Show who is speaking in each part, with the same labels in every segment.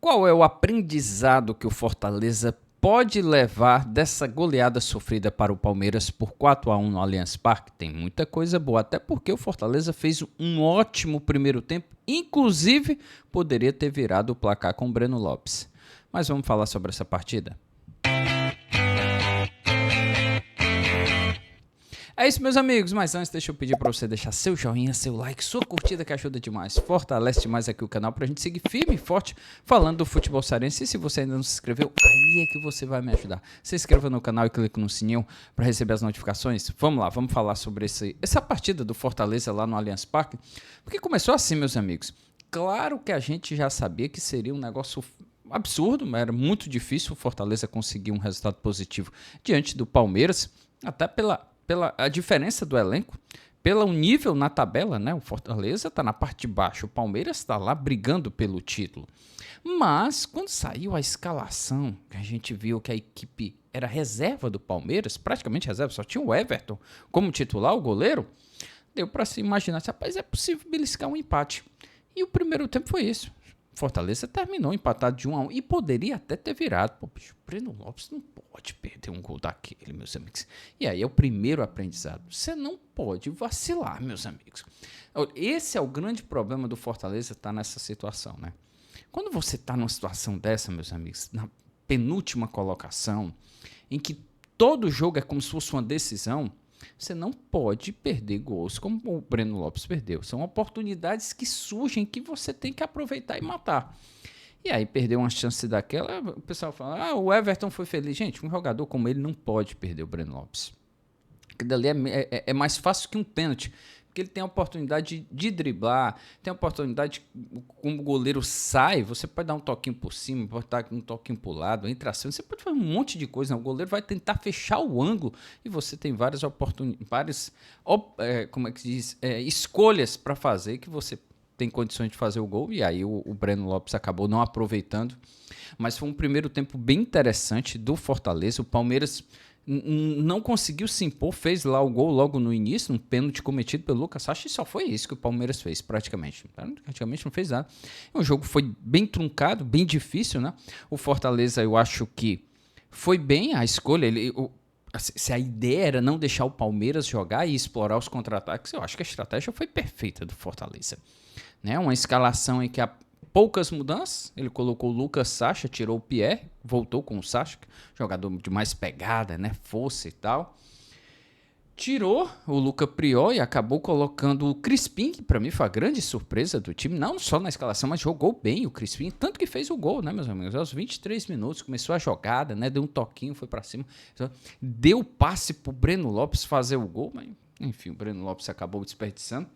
Speaker 1: Qual é o aprendizado que o Fortaleza pode levar dessa goleada sofrida para o Palmeiras por 4-1 no Allianz Parque? Tem muita coisa boa, até porque o Fortaleza fez um ótimo primeiro tempo, inclusive poderia ter virado o placar com o Breno Lopes. Mas vamos falar sobre essa partida? É isso, meus amigos, mas antes deixa eu pedir para você deixar seu joinha, seu like, sua curtida que ajuda demais, fortalece demais aqui o canal pra gente seguir firme e forte falando do futebol cearense. E se você ainda não se inscreveu, aí é que você vai me ajudar. Se inscreva no canal e clique no sininho para receber as notificações. Vamos lá, vamos falar sobre essa partida do Fortaleza lá no Allianz Parque, porque começou assim, meus amigos. Claro que a gente já sabia que seria um negócio absurdo, mas era muito difícil o Fortaleza conseguir um resultado positivo diante do Palmeiras, até pela a diferença do elenco, pelo nível na tabela, né? O Fortaleza está na parte de baixo, o Palmeiras está lá brigando pelo título. Mas quando saiu a escalação, que a gente viu que a equipe era reserva do Palmeiras, praticamente reserva, só tinha o Everton como titular, o goleiro, deu para se imaginar, rapaz, é possível beliscar um empate. E o primeiro tempo foi isso. Fortaleza terminou empatado de 1-1 e poderia até ter virado. Pô, bicho, o Breno Lopes não pode perder um gol daquele, meus amigos. E aí é o primeiro aprendizado. Você não pode vacilar, meus amigos. Esse é o grande problema do Fortaleza estar nessa situação, né? Quando você está numa situação dessa, meus amigos, na penúltima colocação, em que todo jogo é como se fosse uma decisão, você não pode perder gols como o Breno Lopes perdeu. São oportunidades que surgem que você tem que aproveitar e matar. E aí, perder uma chance daquela, o pessoal fala, o Everton foi feliz. Gente, um jogador como ele não pode perder o Breno Lopes. Porque dali é mais fácil que um pênalti. Porque ele tem a oportunidade de driblar, tem a oportunidade, como o goleiro sai, você pode dar um toquinho por cima, pode dar um toquinho por lado, entra assim, você pode fazer um monte de coisa. Não? O goleiro vai tentar fechar o ângulo e você tem várias oportunidades, como é que se diz, escolhas para fazer que você tem condições de fazer o gol. E aí o Breno Lopes acabou não aproveitando. Mas foi um primeiro tempo bem interessante do Fortaleza. O Palmeiras não conseguiu se impor, fez lá o gol logo no início, um pênalti cometido pelo Lucas Sacha, e só foi isso que o Palmeiras fez, praticamente. Praticamente não fez nada. O jogo foi bem truncado, bem difícil, né? O Fortaleza, eu acho que foi bem a escolha. Se a ideia era não deixar o Palmeiras jogar e explorar os contra-ataques, eu acho que a estratégia foi perfeita do Fortaleza. Né? Uma escalação em que poucas mudanças, ele colocou o Lucas Sacha, tirou o Pierre, voltou com o Sacha, jogador de mais pegada, né, força e tal. Tirou o Luca Prior e acabou colocando o Crispim, que pra mim foi a grande surpresa do time, não só na escalação, mas jogou bem o Crispim, tanto que fez o gol, né, meus amigos? Aos 23 minutos começou a jogada, né, deu um toquinho, foi pra cima, deu passe pro Breno Lopes fazer o gol, mas enfim, o Breno Lopes acabou desperdiçando.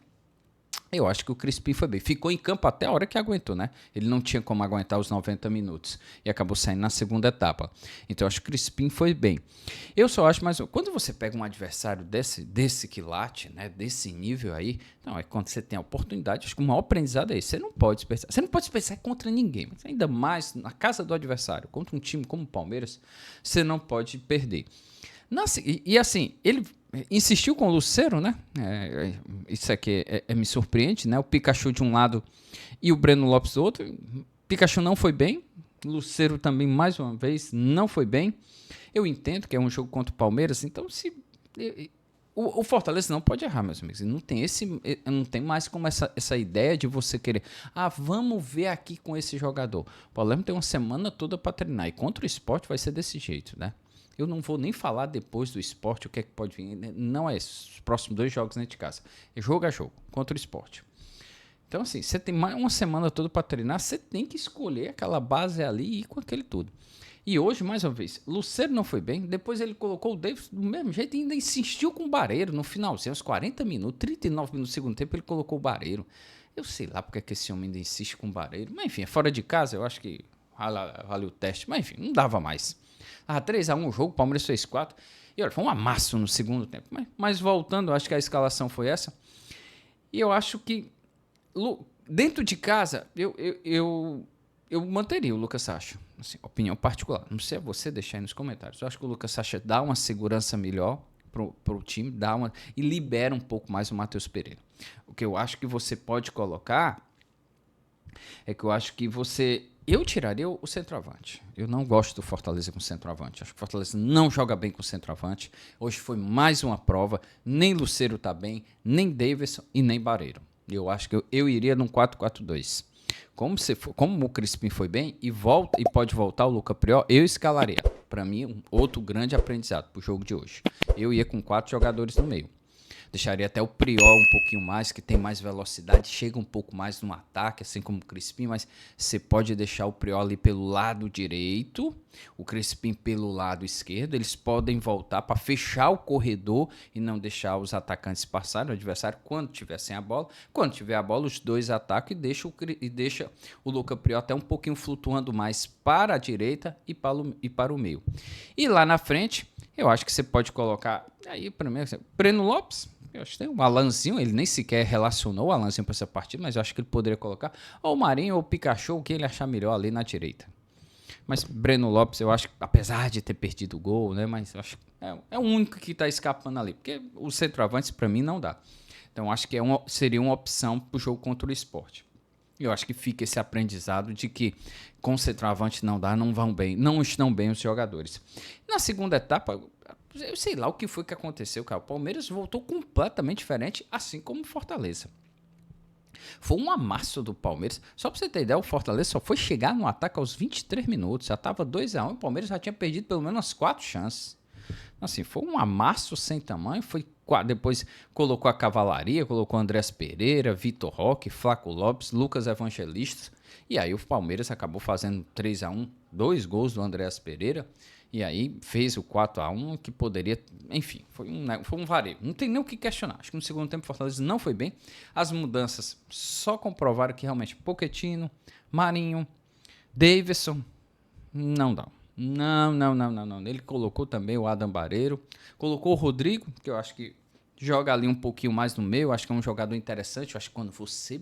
Speaker 1: Eu acho que o Crispim foi bem. Ficou em campo até a hora que aguentou, né? Ele não tinha como aguentar os 90 minutos. E acabou saindo na segunda etapa. Então, eu acho que o Crispim foi bem. Eu só acho mais... Quando você pega um adversário desse quilate, né? Desse nível aí... Não, é quando você tem a oportunidade. Acho que o maior aprendizado é isso. Você não pode desperdiçar. Você não pode desperdiçar contra ninguém. Mas ainda mais na casa do adversário. Contra um time como o Palmeiras, você não pode perder. Nossa, e assim, ele insistiu com o Lucero, né? Isso aqui me surpreende, né? O Pikachu de um lado e o Breno Lopes do outro. Pikachu não foi bem. Lucero também, mais uma vez, não foi bem. Eu entendo que é um jogo contra o Palmeiras, então o Fortaleza não pode errar, meus amigos. Não tem mais como essa ideia de você querer. Vamos ver aqui com esse jogador. O Palmeiras tem uma semana toda para treinar. E contra o Sport vai ser desse jeito, né? Eu não vou nem falar depois do Sport o que é que pode vir. Não é isso. Os próximos 2 jogos dentro de casa. É jogo a jogo, contra o Sport. Então, assim, você tem mais uma semana toda para treinar, você tem que escolher aquela base ali e ir com aquele tudo. E hoje, mais uma vez, Lucero não foi bem. Depois ele colocou o Davis do mesmo jeito e ainda insistiu com o Barreiro no finalzinho, uns 40 minutos, 39 minutos do segundo tempo, ele colocou o Barreiro. Eu sei lá porque é que esse homem ainda insiste com o Barreiro. Mas, enfim, é fora de casa, eu acho que vale o teste. Mas, enfim, não dava mais. 3-1 o jogo, o Palmeiras fez 4. E olha, foi um amasso no segundo tempo. Mas voltando, eu acho que a escalação foi essa. E eu acho que dentro de casa, eu manteria o Lucas Sacha. Assim, opinião particular. Não sei você deixar aí nos comentários. Eu acho que o Lucas Sacha dá uma segurança melhor pro time, e libera um pouco mais o Matheus Pereira. O que eu acho que você pode colocar é que eu acho que você Eu tiraria o centroavante. Eu não gosto do Fortaleza com centroavante. Acho que o Fortaleza não joga bem com centroavante. Hoje foi mais uma prova. Nem Lucero tá bem, nem Davidson e nem Barreiro. Eu acho que eu iria num 4-4-2. Como o Crispim foi bem e pode voltar o Luca Prior, eu escalaria. Para mim, um outro grande aprendizado pro jogo de hoje. Eu ia com 4 jogadores no meio. Deixaria até o Prior um pouquinho mais, que tem mais velocidade, chega um pouco mais no ataque, assim como o Crispim, mas você pode deixar o Prior ali pelo lado direito, o Crispim pelo lado esquerdo, eles podem voltar para fechar o corredor e não deixar os atacantes passarem, o adversário quando tiver sem a bola. Quando tiver a bola, os dois atacam e deixa o Luca Prior até um pouquinho flutuando mais para a direita e para o meio. E lá na frente, eu acho que você pode colocar, aí para mim, Breno Lopes. Eu acho que tem um Alanzinho, ele nem sequer relacionou o Alanzinho para essa partida, mas eu acho que ele poderia colocar ou o Marinho ou o Pikachu, o que ele achar melhor ali na direita. Mas Breno Lopes, eu acho que, apesar de ter perdido o gol, né, mas eu acho que é o único que está escapando ali, porque os centroavantes para mim não dá. Então acho que seria uma opção para o jogo contra o Sport. Eu acho que fica esse aprendizado de que com centroavante não dá, não estão bem os jogadores. Na segunda etapa, eu sei lá o que foi que aconteceu, cara. O Palmeiras voltou completamente diferente, assim como o Fortaleza. Foi um amasso do Palmeiras. Só pra você ter ideia, o Fortaleza só foi chegar no ataque aos 23 minutos. Já tava 2-1 e o Palmeiras já tinha perdido pelo menos umas 4 chances. Assim, foi um amasso sem tamanho. Depois colocou a cavalaria, colocou Andrés Pereira, Vitor Roque, Flaco Lopes, Lucas Evangelista. E aí o Palmeiras acabou fazendo 3-1, 2 gols do Andrés Pereira. E aí fez o 4-1 que poderia... Enfim, foi um vareio. Não tem nem o que questionar. Acho que no segundo tempo o Fortaleza não foi bem. As mudanças só comprovaram que realmente Pochettino, Marinho, Davidson, não dá. Não. Ele colocou também o Adam Barreiro. Colocou o Rodrigo, que eu acho que joga ali um pouquinho mais no meio. Acho que é um jogador interessante. Eu acho que quando você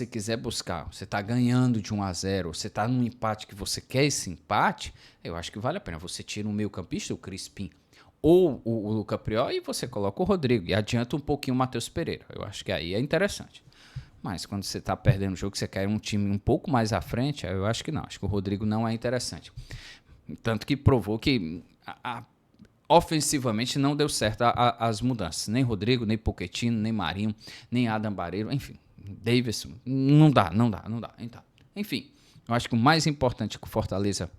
Speaker 1: quiser buscar, você tá ganhando de 1-0, você tá num empate que você quer esse empate, eu acho que vale a pena. Você tira um meio campista, o Crispim, ou o Luca Prior, e você coloca o Rodrigo, e adianta um pouquinho o Matheus Pereira. Eu acho que aí é interessante. Mas quando você tá perdendo o jogo, você quer um time um pouco mais à frente, eu acho que não. Acho que o Rodrigo não é interessante. Tanto que provou que ofensivamente não deu certo as mudanças. Nem Rodrigo, nem Pochettino, nem Marinho, nem Adam Barreiro, enfim. Davidson, não dá. Então, enfim, eu acho que o mais importante é que o Fortaleza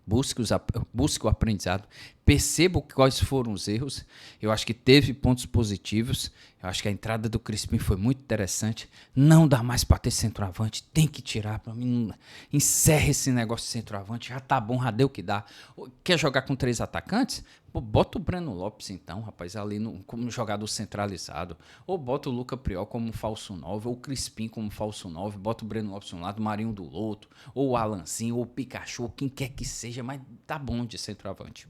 Speaker 1: busque o aprendizado, perceba quais foram os erros. Eu acho que teve pontos positivos. Eu acho que a entrada do Crispim foi muito interessante. Não dá mais para ter centroavante, tem que tirar. Para mim, encerra esse negócio de centroavante, já tá bom, já deu o que dá. Quer jogar com 3 atacantes? Pô, bota o Breno Lopes então, rapaz, ali como jogador centralizado. Ou bota o Luca Priol como falso 9, ou o Crispim como falso 9, bota o Breno Lopes de um lado, o Marinho do outro, ou o Alanzinho, ou o Pikachu, ou quem quer que seja, mas tá bom de centroavante.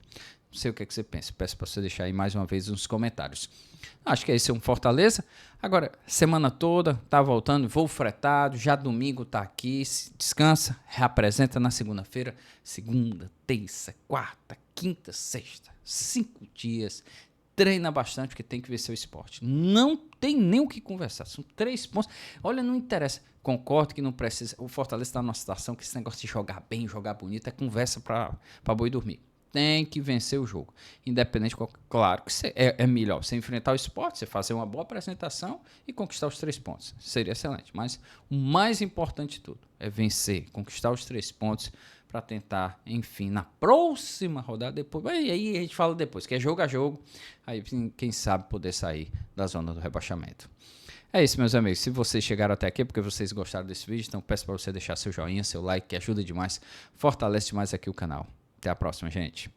Speaker 1: Não sei o que é que você pensa, peço para você deixar aí mais uma vez nos comentários. Acho que esse é um Fortaleza. Agora, semana toda, tá voltando, voo fretado, já domingo tá aqui, descansa, reapresenta na segunda-feira, segunda, terça, quarta, quinta, sexta, 5 dias, treina bastante porque tem que ver seu esporte. Não tem nem o que conversar, são 3 pontos. Olha, não interessa, concordo que não precisa, o Fortaleza está numa situação que esse negócio de jogar bem, jogar bonito é conversa para boi dormir. Tem que vencer o jogo, independente, claro que é melhor você enfrentar o Sport, você fazer uma boa apresentação e conquistar os 3 pontos, seria excelente, mas o mais importante de tudo é vencer, conquistar os 3 pontos para tentar, enfim, na próxima rodada, depois, aí a gente fala depois, que é jogo a jogo, aí quem sabe poder sair da zona do rebaixamento. É isso, meus amigos, se vocês chegaram até aqui é porque vocês gostaram desse vídeo, então peço para você deixar seu joinha, seu like, que ajuda demais, fortalece demais aqui o canal. Até a próxima, gente.